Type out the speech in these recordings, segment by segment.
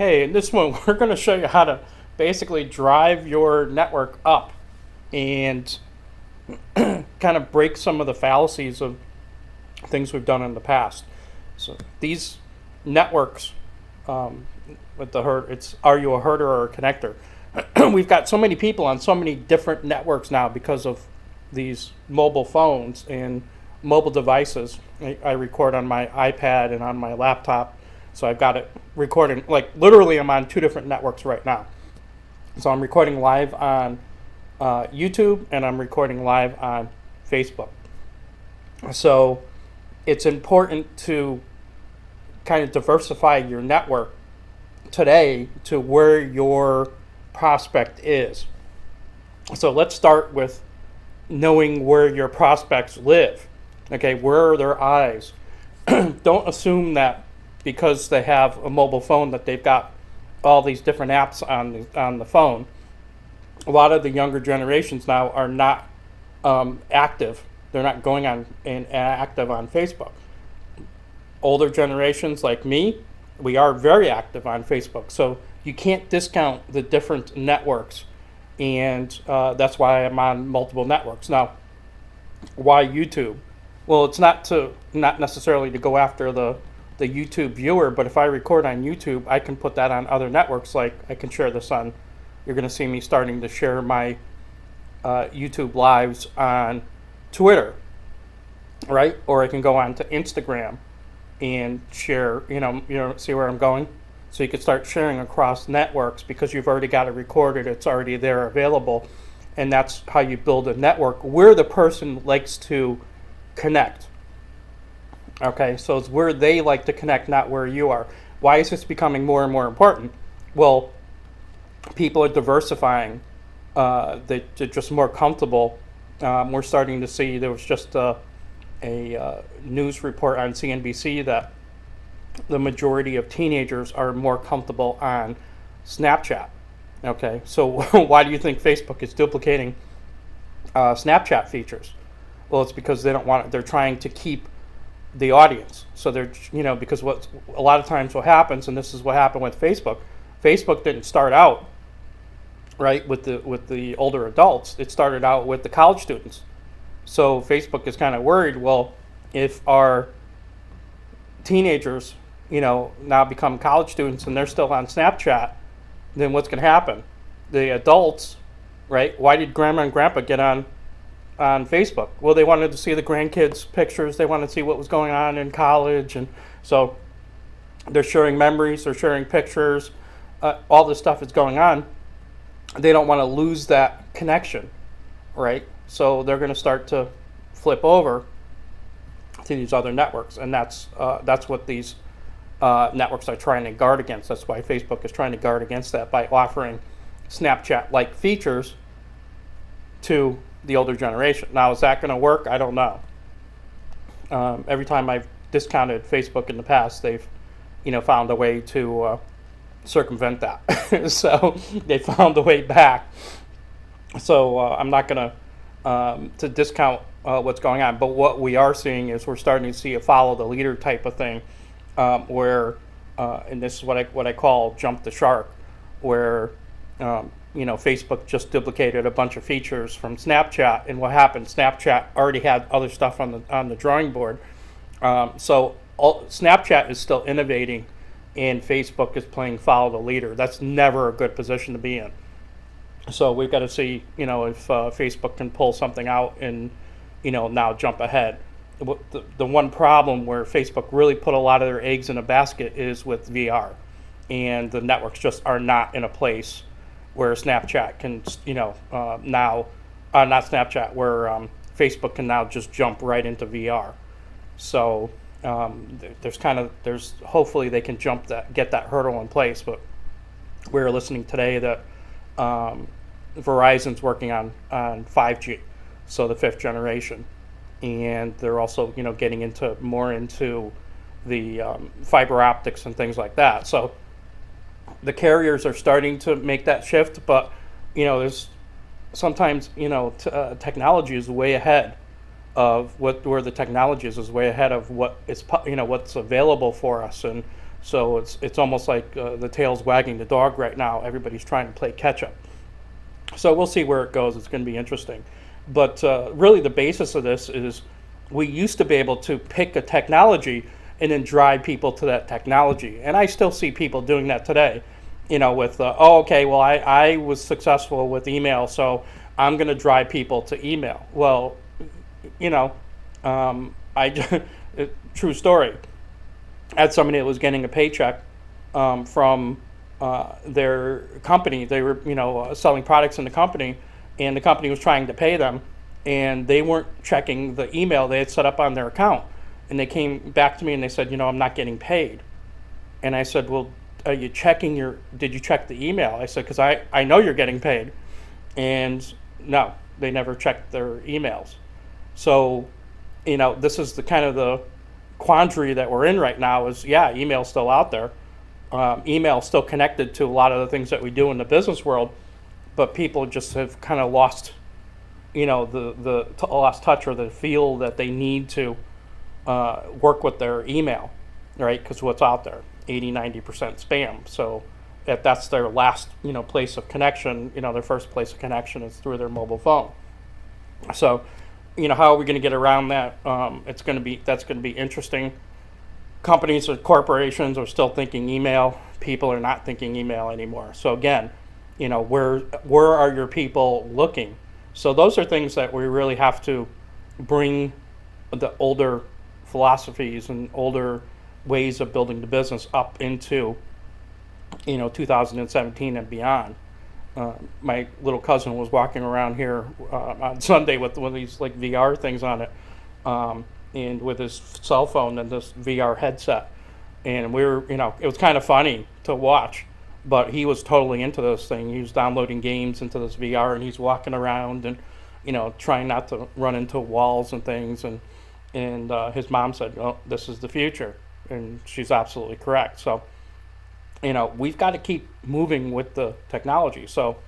Okay, in this one, we're going to show you how to basically drive your network up and kind of break some of the fallacies of things we've done in the past. So these networks, with the herd, it's are you a herder or a connector? We've got so many people on so many different networks now because of these mobile phones and mobile devices. I record on my iPad and on my laptop, so I've got it recording, like literally I'm on two different networks right now. So I'm recording live on YouTube and I'm recording live on Facebook. So it's important to kind of diversify your network today to where your prospect is. So let's start with knowing where your prospects live. Okay, where are their eyes? Don't assume that because they have a mobile phone that they've got all these different apps on the phone. A lot of the younger generations now are not active. They're not going on and active on Facebook. Older generations like me, we are very active on Facebook. So you can't discount the different networks, and that's why I'm on multiple networks. Now, why YouTube? Well, it's not necessarily to go after the YouTube viewer, but if I record on YouTube, I can put that on other networks. Like I can share this on, you're going to see me starting to share my YouTube lives on Twitter, right? Or I can go on to Instagram and share, see where I'm going? So you can start sharing across networks because you've already got it recorded, it's already there available, and that's how you build a network where the person likes to connect. Okay, so it's where they like to connect, not where you are. Why is this becoming more and more important? Well, people are diversifying. They're just more comfortable. We're starting to see, there was just a news report on CNBC that the majority of teenagers are more comfortable on Snapchat. Okay, so why do you think Facebook is duplicating Snapchat features? Well, it's because they don't want it. They're trying to keep the audience. So they're, because what a lot of times what happens, and this is what happened with Facebook. Facebook didn't start out right with the older adults. It started out with the college students. So Facebook is kind of worried. Well, if our teenagers, now become college students and they're still on Snapchat, then what's going to happen? The adults, right? Why did grandma and grandpa get on Facebook? Well, they wanted to see the grandkids' pictures. They wanted to see what was going on in college. And so they're sharing memories, they're sharing pictures, all this stuff is going on. They don't want to lose that connection, right? So they're going to start to flip over to these other networks. And that's what these networks are trying to guard against. That's why Facebook is trying to guard against that by offering Snapchat-like features to the older generation. Now, is that going to work? I don't know. Every time I've discounted Facebook in the past, they've, found a way to circumvent that. So they found a way back. So I'm not going to discount what's going on. But what we are seeing is we're starting to see a follow the leader type of thing, where, and this is what I call jump the shark, where Facebook just duplicated a bunch of features from Snapchat, and what happened? Snapchat already had other stuff on the drawing board. So Snapchat is still innovating, and Facebook is playing follow the leader. That's never a good position to be in. So we've got to see, if Facebook can pull something out and, now jump ahead. The one problem where Facebook really put a lot of their eggs in a basket is with VR, and the networks just are not in a place where Snapchat can, now, not Snapchat, where Facebook can now just jump right into VR. So there's hopefully they can get that hurdle in place. But we were listening today that Verizon's working on 5G, so the 5th generation, and they're also getting into the fiber optics and things like that. So the carriers are starting to make that shift, but there's sometimes technology is way ahead of where the technology is way ahead of what is what's available for us, and So it's almost like the tail's wagging the dog right now. Everybody's trying to play catch up. So we'll see where it goes. It's going to be interesting. But really, the basis of this is we used to be able to pick a technology and then drive people to that technology. And I still see people doing that today, with, okay, well, I was successful with email, so I'm going to drive people to email. Well, true story. I had somebody that was getting a paycheck from their company. They were, selling products in the company, and the company was trying to pay them, and they weren't checking the email they had set up on their account. And they came back to me and they said, I'm not getting paid. And I said, well, did you check the email? I said, because I know you're getting paid. And no, they never checked their emails. So, this is the kind of the quandary that we're in right now is, email's still out there. Email's still connected to a lot of the things that we do in the business world, but people just have kind of lost, lost touch or the feel that they need to work with their email, right? Because what's out there, 80-90% spam. So if that's their last, place of connection, their first place of connection is through their mobile phone. So, how are we going to get around that? That's going to be interesting. Companies or corporations are still thinking email. People are not thinking email anymore. So again, where are your people looking? So those are things that we really have to bring the older philosophies and older ways of building the business up into 2017 and beyond. My little cousin was walking around here on Sunday with one of these like VR things on it, and with his cell phone and this VR headset, and we were, it was kind of funny to watch, but he was totally into this thing. He was downloading games into this VR, and he's walking around and trying not to run into walls and things, and his mom said, "Oh, this is the future," and she's absolutely correct. So, we've got to keep moving with the technology. So,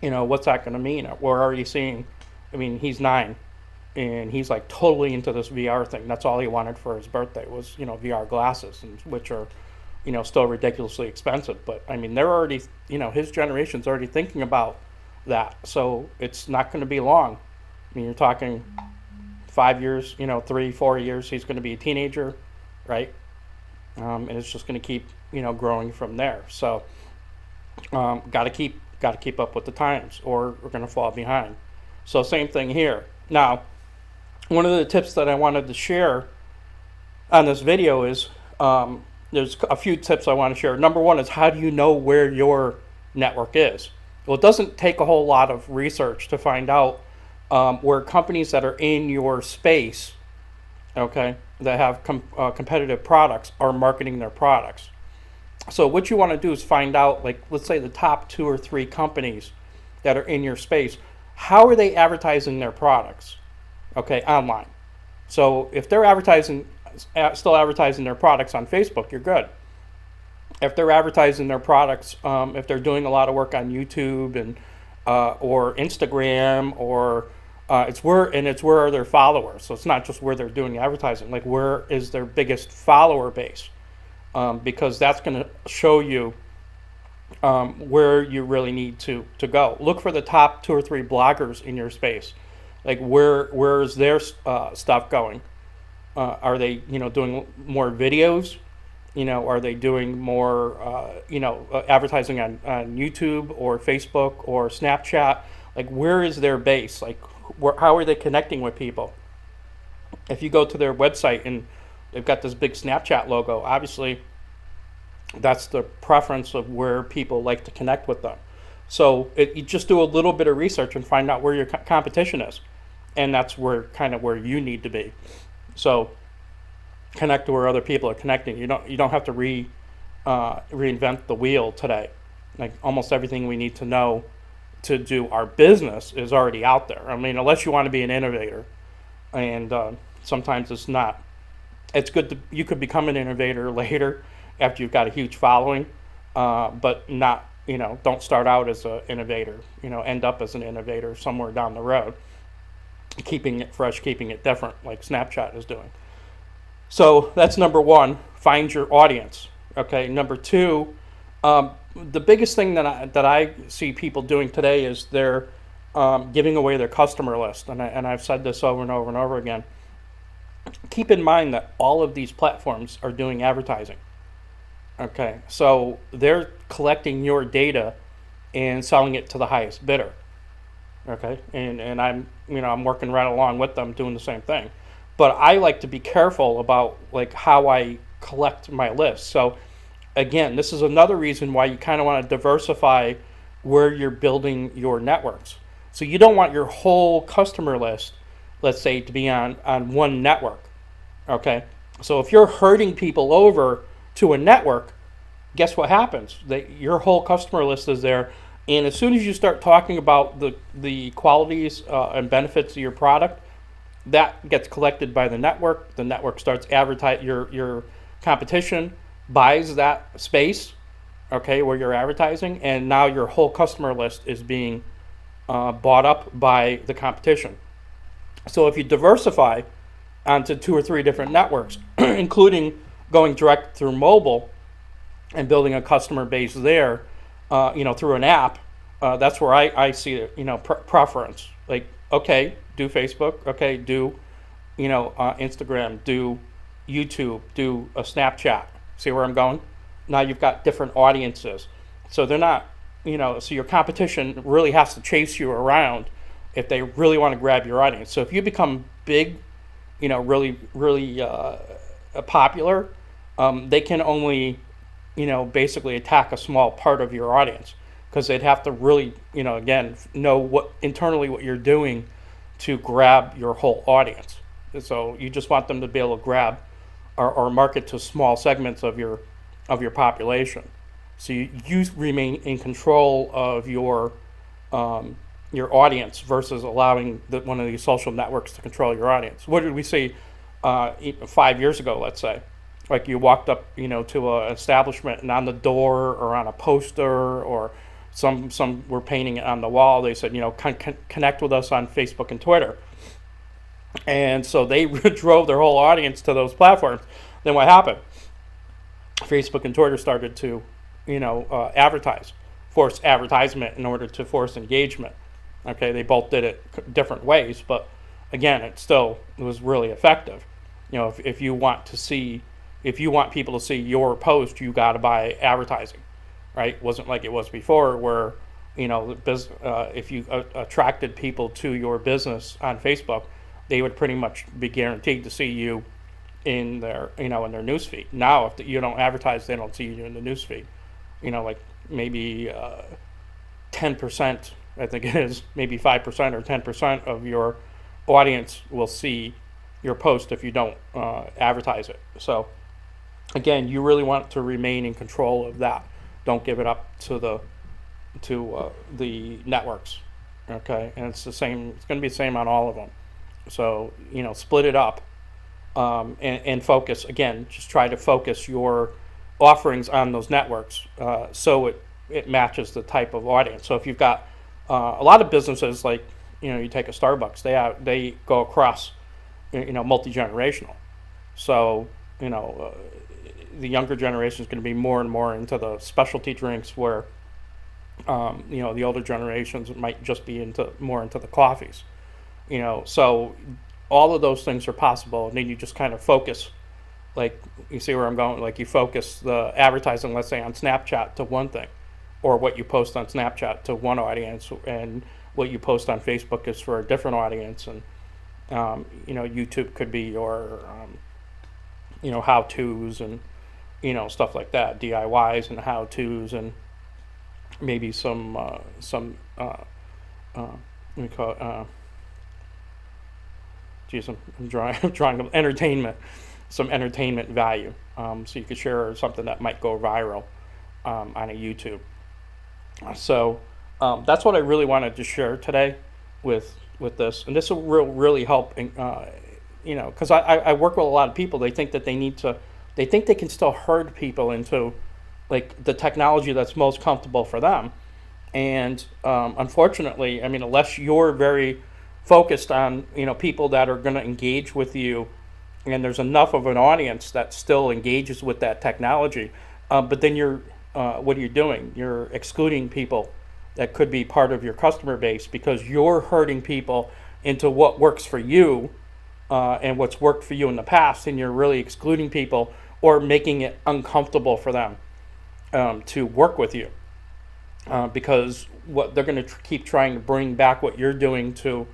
what's that going to mean? We're already seeing, he's 9, and he's like totally into this VR thing. That's all he wanted for his birthday was, VR glasses, which are, still ridiculously expensive. But they're already, his generation's already thinking about that. So it's not going to be long. You're talking 5 years, 3-4 years, he's going to be a teenager, right? And it's just going to keep, growing from there. So, got to keep up with the times, or we're going to fall behind. So same thing here. Now, one of the tips that I wanted to share on this video is, there's a few tips I want to share. Number one is, how do you know where your network is? Well, it doesn't take a whole lot of research to find out where companies that are in your space, okay, that have competitive products are marketing their products. So what you want to do is find out, like, let's say the top 2 or 3 companies that are in your space, how are they advertising their products, okay, online? So if they're still advertising their products on Facebook, you're good. If they're advertising their products, if they're doing a lot of work on YouTube and or Instagram, or it's where are their followers. So it's not just where they're doing advertising, like where is their biggest follower base, because that's going to show you where you really need to go. Look for the top 2 or 3 bloggers in your space. Like where is their stuff going? Are they doing more videos? Are they doing more advertising on YouTube or Facebook or Snapchat? Like where is their base? Like how are they connecting with people? If you go to their website and they've got this big Snapchat logo, obviously that's the preference of where people like to connect with them. So you just do a little bit of research and find out where your competition is, and that's where you need to be. So connect to where other people are connecting. You don't have to reinvent the wheel today. Like almost everything we need to know to do our business is already out there. Unless you want to be an innovator, and sometimes it's not. It's good you could become an innovator later after you've got a huge following, but not, don't start out as an innovator. End up as an innovator somewhere down the road, keeping it fresh, keeping it different, like Snapchat is doing. So that's number one. Find your audience. Okay. Number two, the biggest thing that I see people doing today is they're giving away their customer list, and I've said this over and over and over again. Keep in mind that all of these platforms are doing advertising. Okay, so they're collecting your data and selling it to the highest bidder. Okay, and I'm working right along with them doing the same thing. But I like to be careful about like how I collect my list. So again, this is another reason why you kind of want to diversify where you're building your networks. So you don't want your whole customer list, let's say, to be on one network. Okay, so if you're herding people over to a network, guess what happens? Your whole customer list is there, and as soon as you start talking about the qualities and benefits of your product, that gets collected by the network. The network starts advertise your competition buys that space, okay, where you're advertising, and now your whole customer list is being bought up by the competition. So if you diversify onto 2 or 3 different networks, including going direct through mobile and building a customer base there, through an app, that's where I see it, preference. Like, okay, do Facebook, okay, do, Instagram, do YouTube, do a Snapchat. See where I'm going? Now you've got different audiences. So they're not, so your competition really has to chase you around if they really want to grab your audience. So if you become big, really, really popular, they can only, basically attack a small part of your audience because they'd have to really, again, know what you're doing to grab your whole audience. So you just want them to be able to grab or market to small segments of your population. So you remain in control of your audience versus allowing one of these social networks to control your audience. What did we see 5 years ago, let's say? Like you walked up, to an establishment, and on the door or on a poster or some were painting it on the wall, they said, connect with us on Facebook and Twitter. And so they drove their whole audience to those platforms. Then what happened? Facebook and Twitter started to, force advertisement in order to force engagement. Okay, they both did it different ways, but again, it was really effective. If you want people to see your post, you got to buy advertising, right? It wasn't like it was before, where if you attracted people to your business on Facebook, they would pretty much be guaranteed to see you in their in their newsfeed. Now, if you don't advertise, they don't see you in the newsfeed. Like maybe 10%, I think it is, maybe 5% or 10% of your audience will see your post if you don't advertise it. So again, you really want to remain in control of that. Don't give it up to the networks. Okay, and it's the same. It's going to be the same on all of them. So split it up and focus. Again, just try to focus your offerings on those networks so it matches the type of audience. So if you've got a lot of businesses, like you take a Starbucks, they go across multi-generational. So the younger generation is going to be more and more into the specialty drinks, where the older generations might just be more into the coffees. So all of those things are possible, and then you just kind of focus. Like, you see where I'm going? Like, you focus the advertising, let's say, on Snapchat to one thing, or what you post on Snapchat to one audience, and what you post on Facebook is for a different audience. And YouTube could be your how-tos and stuff like that, DIYs and how-tos, and maybe some what do we call it? I'm drawing entertainment, some entertainment value. So you could share something that might go viral on a YouTube. So that's what I really wanted to share today with this, and this will really help. Because I work with a lot of people. They think that they think they can still herd people into like the technology that's most comfortable for them. And unfortunately, unless you're very focused on people that are going to engage with you, and there's enough of an audience that still engages with that technology, But then what are you doing? You're excluding people that could be part of your customer base because you're herding people into what works for you and what's worked for you in the past, and you're really excluding people or making it uncomfortable for them to work with you because what they're going to keep trying to bring back what you're doing to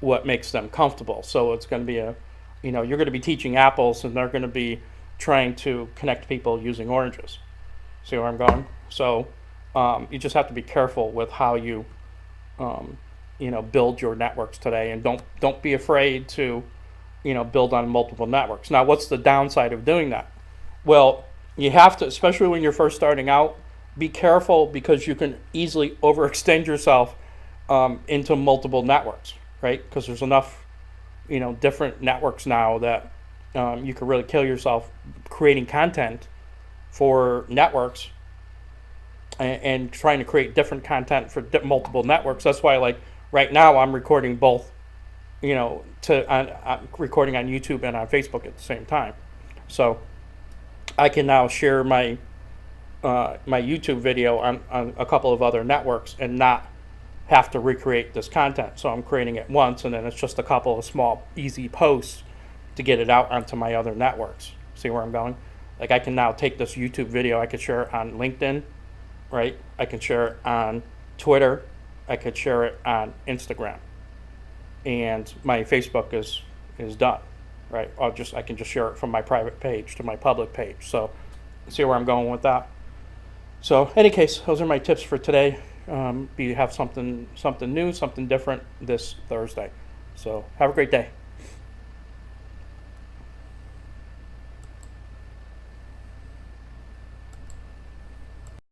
what makes them comfortable. So it's going to be you're going to be teaching apples, and they're going to be trying to connect people using oranges. See where I'm going? So you just have to be careful with how you build your networks today, and don't be afraid to build on multiple networks. Now, what's the downside of doing that? Well, you have to, especially when you're first starting out, be careful because you can easily overextend yourself into multiple networks, right? Because there's enough, different networks now that you can really kill yourself creating content for networks and trying to create different content for multiple networks. That's why, like right now, I'm recording both, I'm recording on YouTube and on Facebook at the same time. So I can now share my YouTube video on a couple of other networks and not have to recreate this content. So I'm creating it once, and then it's just a couple of small, easy posts to get it out onto my other networks. See where I'm going? Like I can now take this YouTube video, I could share it on LinkedIn, right? I can share it on Twitter, I could share it on Instagram, and my Facebook is done, right? I can just share it from my private page to my public page. So see where I'm going with that? So, any case, those are my tips for today. You have something new, something different this Thursday. So, have a great day.